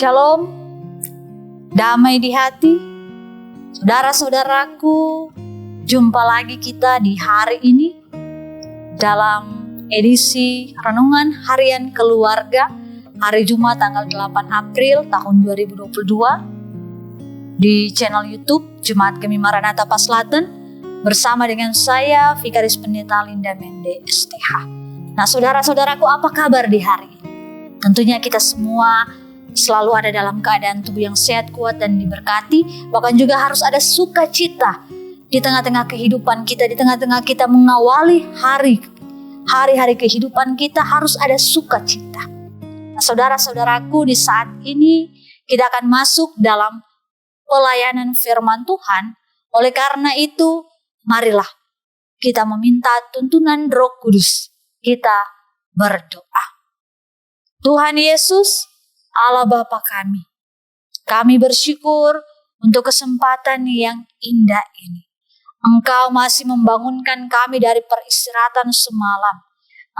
Shalom, damai di hati, saudara-saudaraku. Jumpa lagi kita di hari ini dalam edisi Renungan Harian Keluarga hari Jumat tanggal 8 April tahun 2022 di channel YouTube Jemaat Gemi Maranatha Paslaten bersama dengan saya Vikaris Pendeta Linda Mende STH. Nah, saudara-saudaraku, apa kabar di hari ini? Tentunya kita semua selalu ada dalam keadaan tubuh yang sehat, kuat, dan diberkati. Bahkan juga harus ada sukacita di tengah-tengah kehidupan kita, di tengah-tengah kita mengawali hari-hari kehidupan kita harus ada sukacita. Nah, saudara-saudaraku, di saat ini kita akan masuk dalam pelayanan firman Tuhan. Oleh karena itu, marilah kita meminta tuntunan Roh Kudus. Kita berdoa. Tuhan Yesus, Allah Bapa kami bersyukur untuk kesempatan yang indah ini. Engkau masih membangunkan kami dari peristirahatan semalam.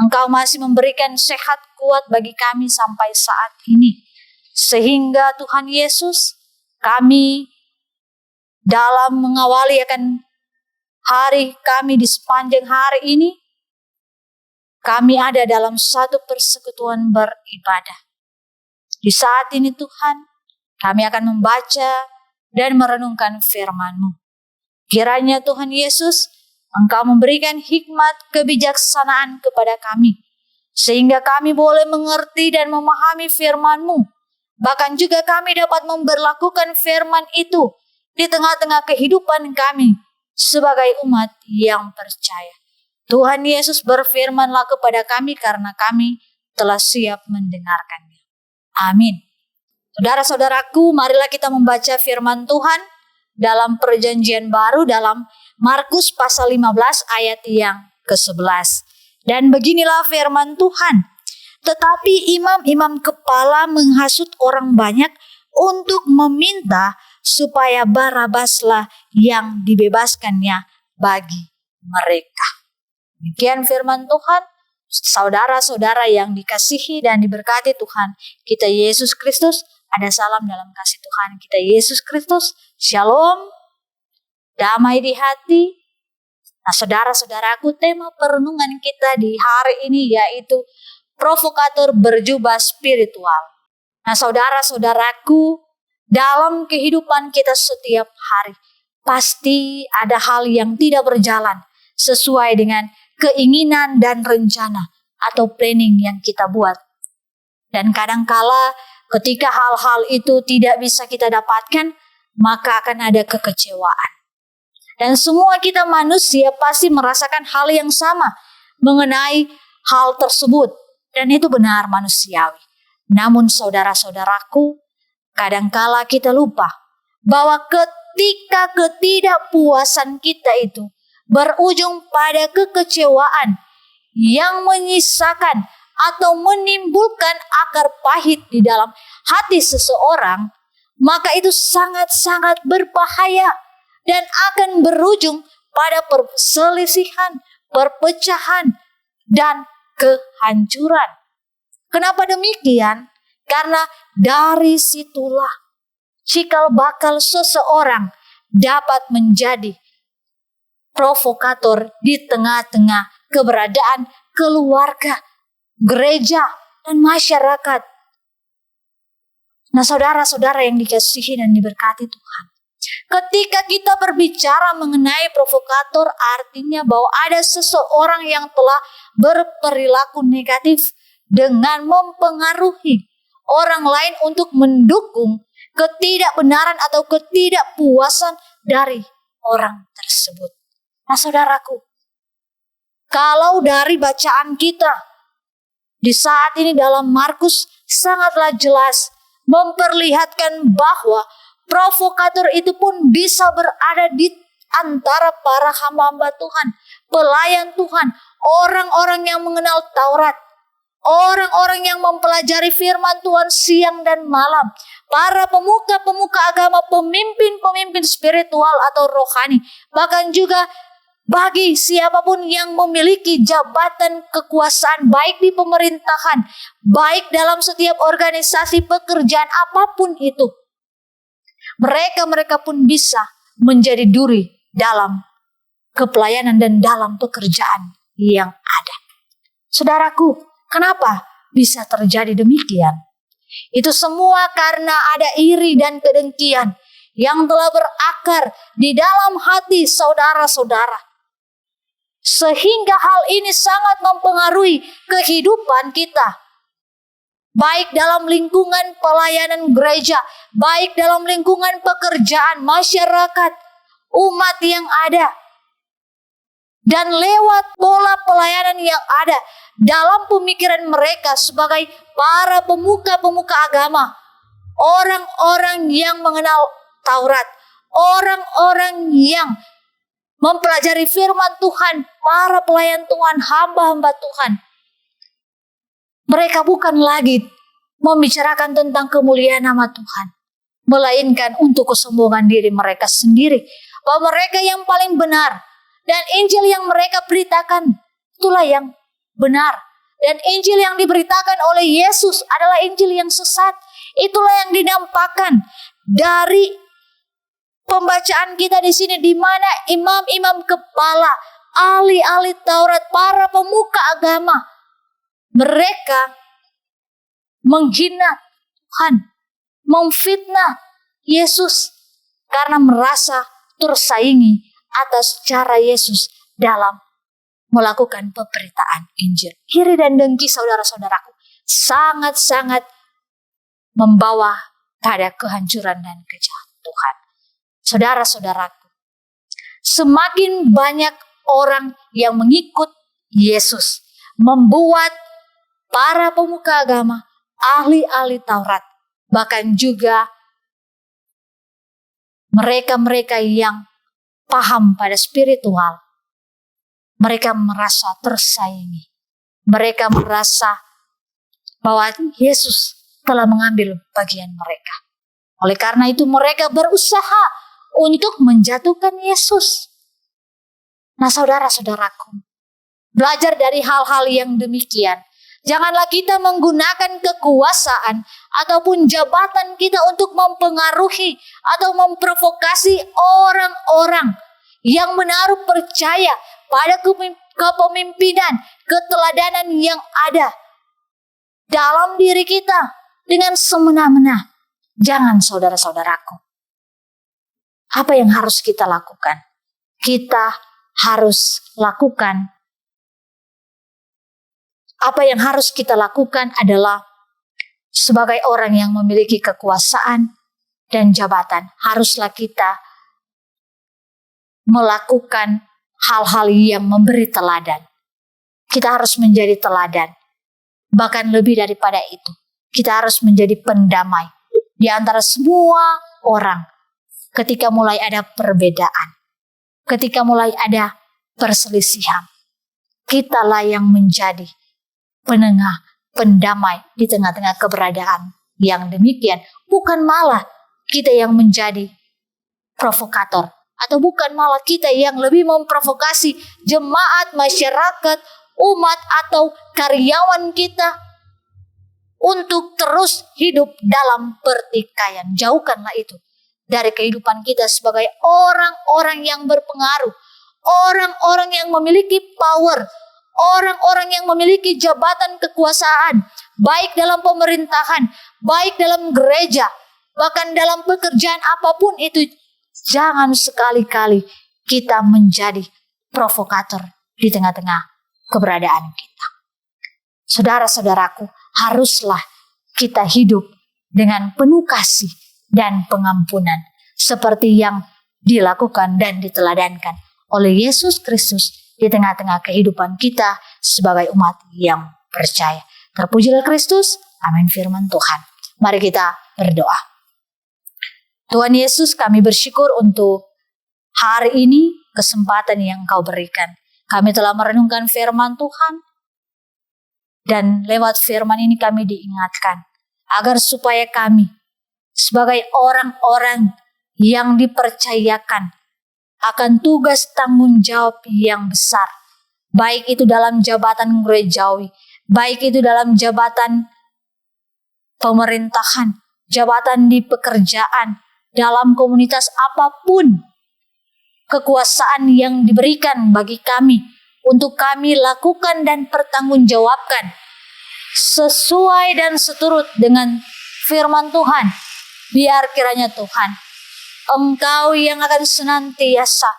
Engkau masih memberikan sehat kuat bagi kami sampai saat ini. Sehingga Tuhan Yesus, kami dalam mengawali akan hari kami di sepanjang hari ini, kami ada dalam satu persekutuan beribadah. Di saat ini Tuhan, kami akan membaca dan merenungkan firman-Mu. Kiranya Tuhan Yesus, Engkau memberikan hikmat kebijaksanaan kepada kami, sehingga kami boleh mengerti dan memahami firman-Mu. Bahkan juga kami dapat memberlakukan firman itu di tengah-tengah kehidupan kami sebagai umat yang percaya. Tuhan Yesus, berfirmanlah kepada kami karena kami telah siap mendengarkannya. Amin. Saudara-saudaraku, marilah kita membaca firman Tuhan dalam perjanjian baru dalam Markus pasal 15 ayat yang ke-11. Dan beginilah firman Tuhan. Tetapi imam-imam kepala menghasut orang banyak untuk meminta supaya Barabaslah yang dibebaskannya bagi mereka. Demikian firman Tuhan. Saudara-saudara yang dikasihi dan diberkati Tuhan kita Yesus Kristus, ada salam dalam kasih Tuhan kita Yesus Kristus. Shalom, damai di hati. Nah, saudara-saudaraku, tema perenungan kita di hari ini yaitu provokator berjubah spiritual. Nah, saudara-saudaraku, dalam kehidupan kita setiap hari pasti ada hal yang tidak berjalan sesuai dengan keinginan dan rencana atau planning yang kita buat. Dan kadangkala ketika hal-hal itu tidak bisa kita dapatkan, maka akan ada kekecewaan. Dan semua kita manusia pasti merasakan hal yang sama mengenai hal tersebut. Dan itu benar manusiawi. Namun saudara-saudaraku, kadangkala kita lupa bahwa ketika ketidakpuasan kita itu berujung pada kekecewaan yang menyisakan atau menimbulkan akar pahit di dalam hati seseorang, maka itu sangat-sangat berbahaya dan akan berujung pada perselisihan, perpecahan, dan kehancuran. Kenapa demikian? Karena dari situlah cikal bakal seseorang dapat menjadi provokator di tengah-tengah keberadaan keluarga, gereja, dan masyarakat. Nah, saudara-saudara yang dikasihi dan diberkati Tuhan, ketika kita berbicara mengenai provokator, artinya bahwa ada seseorang yang telah berperilaku negatif dengan mempengaruhi orang lain untuk mendukung ketidakbenaran atau ketidakpuasan dari orang tersebut. Nah, saudaraku, kalau dari bacaan kita di saat ini dalam Markus sangatlah jelas memperlihatkan bahwa provokator itu pun bisa berada di antara para hamba-hamba Tuhan, pelayan Tuhan, orang-orang yang mengenal Taurat, orang-orang yang mempelajari firman Tuhan siang dan malam, para pemuka-pemuka agama, pemimpin-pemimpin spiritual atau rohani, bahkan juga bagi siapapun yang memiliki jabatan kekuasaan, baik di pemerintahan, baik dalam setiap organisasi pekerjaan apapun itu. Mereka pun bisa menjadi duri dalam kepelayanan dan dalam pekerjaan yang ada. Saudaraku, kenapa bisa terjadi demikian? Itu semua karena ada iri dan kedengkian yang telah berakar di dalam hati saudara-saudara. Sehingga hal ini sangat mempengaruhi kehidupan kita. Baik dalam lingkungan pelayanan gereja, baik dalam lingkungan pekerjaan, masyarakat, umat yang ada. Dan lewat pola pelayanan yang ada dalam pemikiran mereka sebagai para pemuka-pemuka agama, orang-orang yang mengenal Taurat, orang-orang yang mempelajari firman Tuhan, para pelayan Tuhan, hamba-hamba Tuhan. Mereka bukan lagi membicarakan tentang kemuliaan nama Tuhan, melainkan untuk kesombongan diri mereka sendiri, bahwa mereka yang paling benar. Dan Injil yang mereka beritakan itulah yang benar. Dan Injil yang diberitakan oleh Yesus adalah Injil yang sesat. Itulah yang dinampakkan dari pembacaan kita di sini, di mana imam-imam kepala, ahli-ahli Taurat, para pemuka agama, mereka menghina Tuhan, memfitnah Yesus karena merasa tersaingi atas cara Yesus dalam melakukan pemberitaan Injil. Iri dan dengki, saudara-saudaraku, sangat-sangat membawa pada kehancuran dan kejatuhan. Saudara-saudaraku, semakin banyak orang yang mengikut Yesus, membuat para pemuka agama, ahli-ahli Taurat, bahkan juga mereka-mereka yang paham pada spiritual, mereka merasa tersaingi. Mereka merasa bahwa Yesus telah mengambil bagian mereka. Oleh karena itu mereka berusaha untuk menjatuhkan Yesus. Nah, saudara-saudaraku, belajar dari hal-hal yang demikian. Janganlah kita menggunakan kekuasaan ataupun jabatan kita untuk mempengaruhi atau memprovokasi orang-orang yang menaruh percaya pada kepemimpinan, keteladanan yang ada dalam diri kita dengan semena-mena. Jangan, saudara-saudaraku. Apa yang harus kita lakukan? Kita harus lakukan. Apa yang harus kita lakukan adalah sebagai orang yang memiliki kekuasaan dan jabatan, haruslah kita melakukan hal-hal yang memberi teladan. Kita harus menjadi teladan. Bahkan lebih daripada itu, kita harus menjadi pendamai di antara semua orang. Ketika mulai ada perbedaan, ketika mulai ada perselisihan, kitalah yang menjadi penengah, pendamai di tengah-tengah keberadaan yang demikian. Bukan malah kita yang menjadi provokator, atau bukan malah kita yang lebih memprovokasi jemaat, masyarakat, umat, atau karyawan kita untuk terus hidup dalam pertikaian. Jauhkanlah itu dari kehidupan kita sebagai orang-orang yang berpengaruh, orang-orang yang memiliki power, orang-orang yang memiliki jabatan kekuasaan, baik dalam pemerintahan, baik dalam gereja, bahkan dalam pekerjaan apapun itu. Jangan sekali-kali kita menjadi provokator di tengah-tengah keberadaan kita. Saudara-saudaraku, haruslah kita hidup dengan penuh kasih dan pengampunan, seperti yang dilakukan dan diteladankan oleh Yesus Kristus di tengah-tengah kehidupan kita sebagai umat yang percaya. Terpujilah Kristus. Amin firman Tuhan. Mari kita berdoa. Tuhan Yesus, kami bersyukur untuk hari ini, kesempatan yang Kau berikan. Kami telah merenungkan firman Tuhan, dan lewat firman ini kami diingatkan agar supaya kami sebagai orang-orang yang dipercayakan akan tugas tanggung jawab yang besar. Baik itu dalam jabatan gerejawi, baik itu dalam jabatan pemerintahan, jabatan di pekerjaan, dalam komunitas apapun. Kekuasaan yang diberikan bagi kami untuk kami lakukan dan pertanggungjawabkan sesuai dan seturut dengan firman Tuhan. Biar kiranya Tuhan, Engkau yang akan senantiasa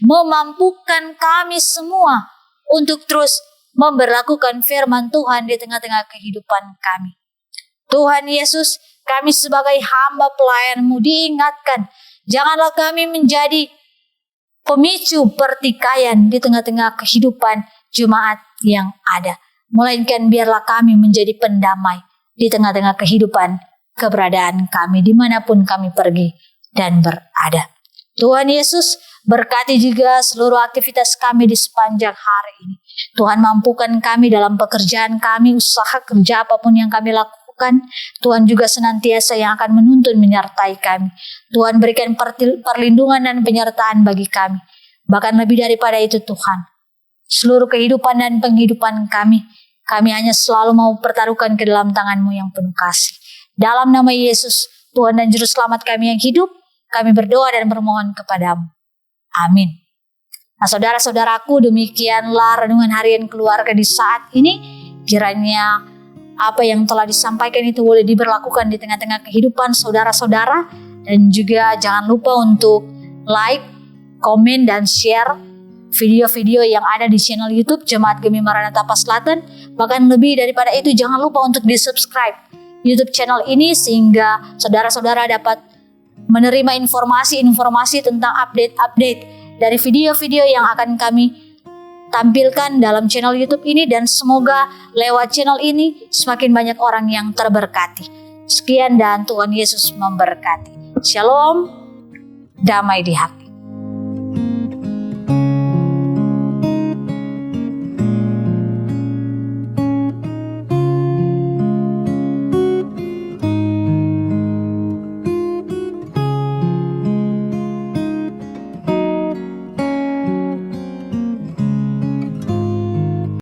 memampukan kami semua untuk terus memberlakukan firman Tuhan di tengah-tengah kehidupan kami. Tuhan Yesus, kami sebagai hamba pelayan-Mu diingatkan, janganlah kami menjadi pemicu pertikaian di tengah-tengah kehidupan jemaat yang ada. Melainkan biarlah kami menjadi pendamai di tengah-tengah kehidupan keberadaan kami dimanapun kami pergi dan berada. Tuhan Yesus, berkati juga seluruh aktivitas kami di sepanjang hari ini. Tuhan mampukan kami dalam pekerjaan kami, usaha kerja apapun yang kami lakukan. Tuhan juga senantiasa yang akan menuntun menyertai kami. Tuhan berikan perlindungan dan penyertaan bagi kami. Bahkan lebih daripada itu Tuhan, seluruh kehidupan dan penghidupan kami hanya selalu mau pertaruhkan ke dalam tangan-Mu yang penuh kasih. Dalam nama Yesus, Tuhan dan Juru Selamat kami yang hidup, kami berdoa dan bermohon kepada-Mu. Amin. Nah, saudara-saudaraku, demikianlah renungan harian keluarga di saat ini. Kiranya apa yang telah disampaikan itu boleh diberlakukan di tengah-tengah kehidupan saudara-saudara. Dan juga jangan lupa untuk like, komen, dan share video-video yang ada di channel YouTube Jemaat Gemi Maranatha Paslaten. Bahkan lebih daripada itu, jangan lupa untuk di-subscribe YouTube channel ini sehingga saudara-saudara dapat menerima informasi-informasi tentang update-update dari video-video yang akan kami tampilkan dalam channel YouTube ini, dan semoga lewat channel ini semakin banyak orang yang terberkati. Sekian dan Tuhan Yesus memberkati. Shalom, damai di hati.